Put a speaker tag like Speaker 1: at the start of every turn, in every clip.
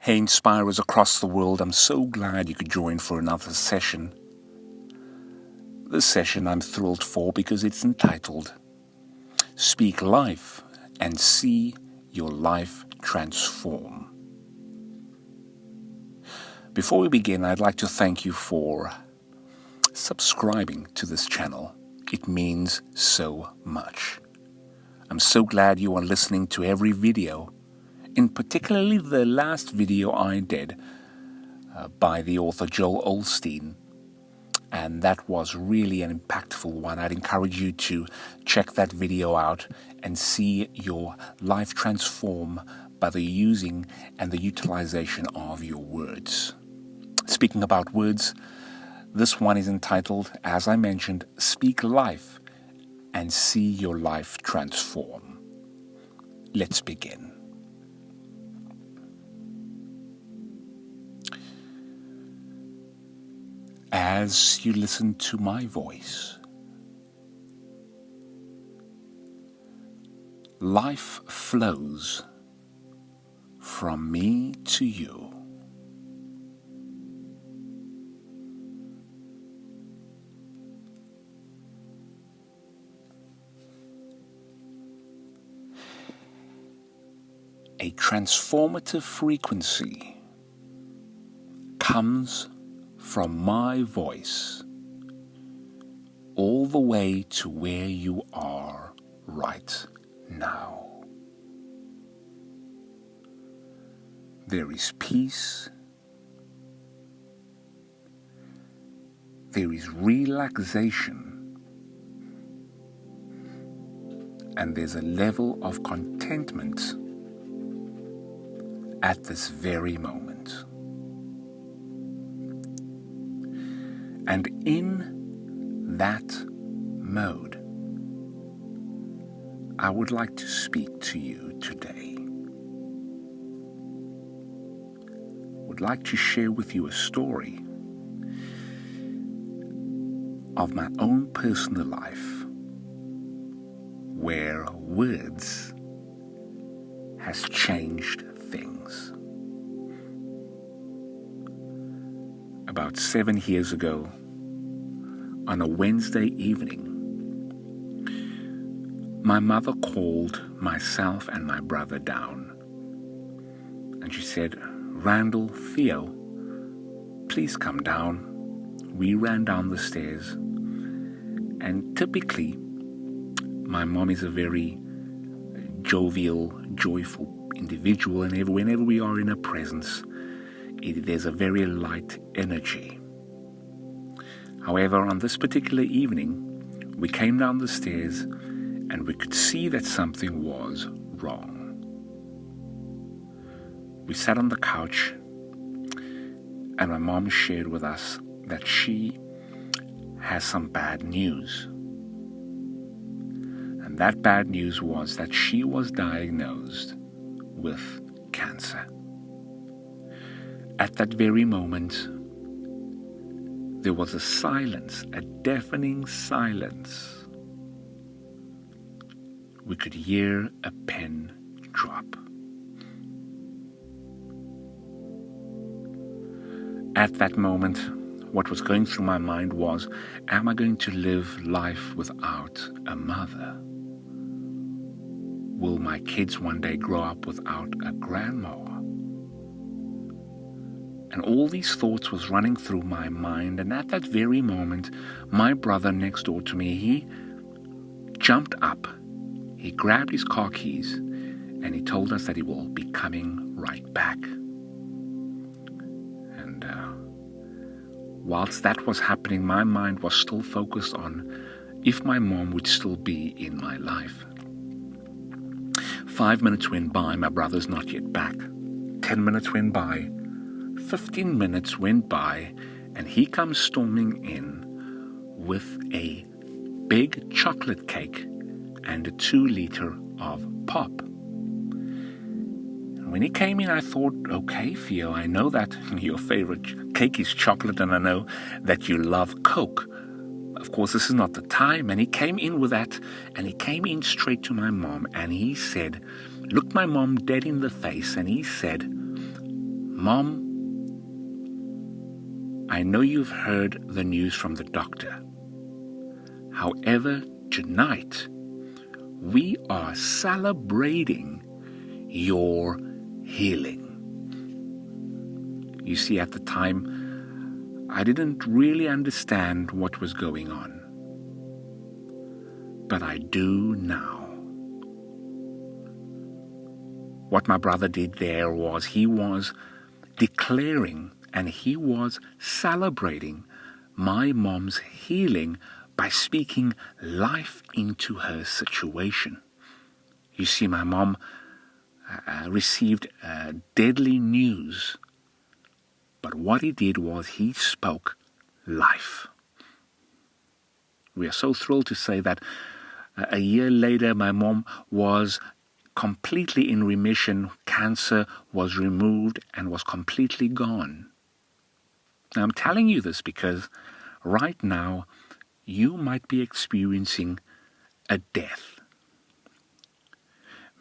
Speaker 1: Hey, Inspirers across the world, I'm so glad you could join for another session. This session I'm thrilled for because it's entitled, Speak Life and See Your Life Transform. Before we begin, I'd like to thank you for subscribing to this channel. It means so much. I'm so glad you are listening to every video, in particularly the last video I did by the author Joel Osteen, and that was really an impactful one. I'd encourage you to check that video out and see your life transform by the using and the utilization of your words. Speaking about words, this one is entitled, as I mentioned, Speak Life and See Your Life Transform. Let's begin. As you listen to my voice, life flows from me to you. A transformative frequency comes from my voice all the way to where you are right now. There is peace, there is relaxation, and there's a level of contentment at this very moment. And in that mode, I would like to speak to you today. Would like to share with you a story of my own personal life where words has changed things. About 7 years ago, on a Wednesday evening, my mother called myself and my brother down, and she said, "Randall, Theo, please come down." We ran down the stairs, and typically my mom is a very jovial, joyful individual, and whenever we are in her presence, there's a very light energy. However, on this particular evening, we came down the stairs and we could see that something was wrong. We sat on the couch and my mom shared with us that she has some bad news. And that bad news was that she was diagnosed with cancer. At that very moment, there was a silence, a deafening silence. We could hear a pen drop. At that moment, what was going through my mind was, am I going to live life without a mother? Will my kids one day grow up without a grandma? And all these thoughts was running through my mind, and at that very moment, my brother next door to me, he jumped up, he grabbed his car keys, and he told us that he will be coming right back. And whilst that was happening, my mind was still focused on if my mom would still be in my life. 5 minutes went by, my brother's not yet back. 10 minutes went by. 15 minutes went by, and he comes storming in with a big chocolate cake and a 2-liter of pop. And when he came in, I thought, okay, Theo, I know that your favorite cake is chocolate, and I know that you love Coke. Of course, this is not the time. And he came in with that, and he came in straight to my mom, and he said, looked my mom dead in the face, and he said, Mom, I know you've heard the news from the doctor. However, tonight, we are celebrating your healing. You see, at the time, I didn't really understand what was going on. But I do now. What my brother did there was he was declaring and he was celebrating my mom's healing by speaking life into her situation. You see, my mom received deadly news, but what he did was he spoke life. We are so thrilled to say that a year later, my mom was completely in remission. Cancer was removed and was completely gone. Now, I'm telling you this because right now, you might be experiencing a death.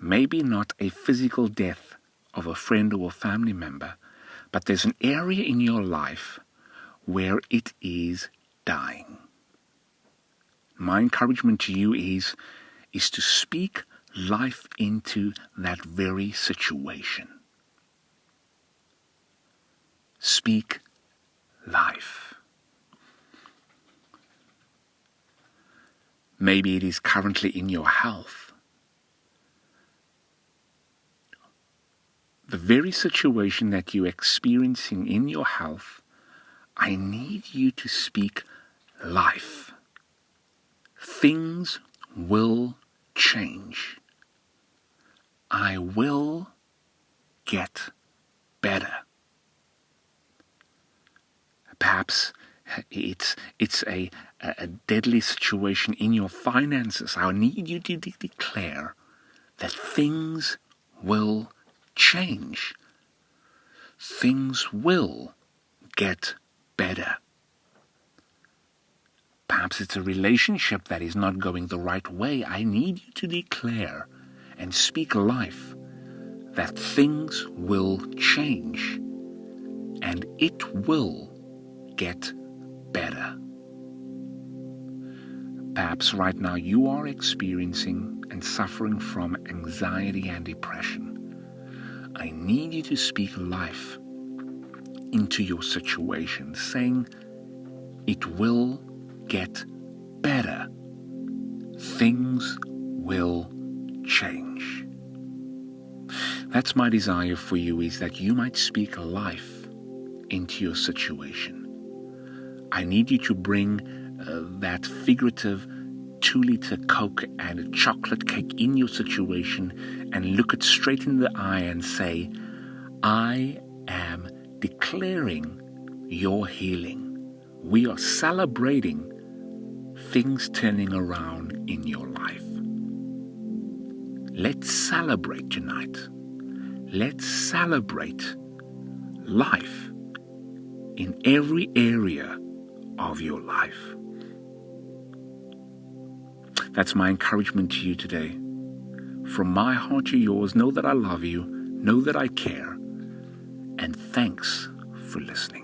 Speaker 1: Maybe not a physical death of a friend or a family member, but there's an area in your life where it is dying. My encouragement to you is to speak life into that very situation. Speak life. Maybe it is currently in your health. The very situation that you're experiencing in your health, I need you to speak life. Things will change. I will get better. Perhaps it's a deadly situation in your finances. I need you to declare that things will change. Things will get better. Perhaps it's a relationship that is not going the right way. I need you to declare and speak life that things will change and it will get better. Perhaps right now you are experiencing and suffering from anxiety and depression. I need you to speak life into your situation, saying it will get better. Things will change. That's my desire for you, is that you might speak life into your situation. I need you to bring that figurative 2-liter Coke and a chocolate cake in your situation and look it straight in the eye and say, I am declaring your healing. We are celebrating things turning around in your life. Let's celebrate tonight. Let's celebrate life in every area of your life. That's my encouragement to you today. From my heart to yours, know that I love you, know that I care, and thanks for listening.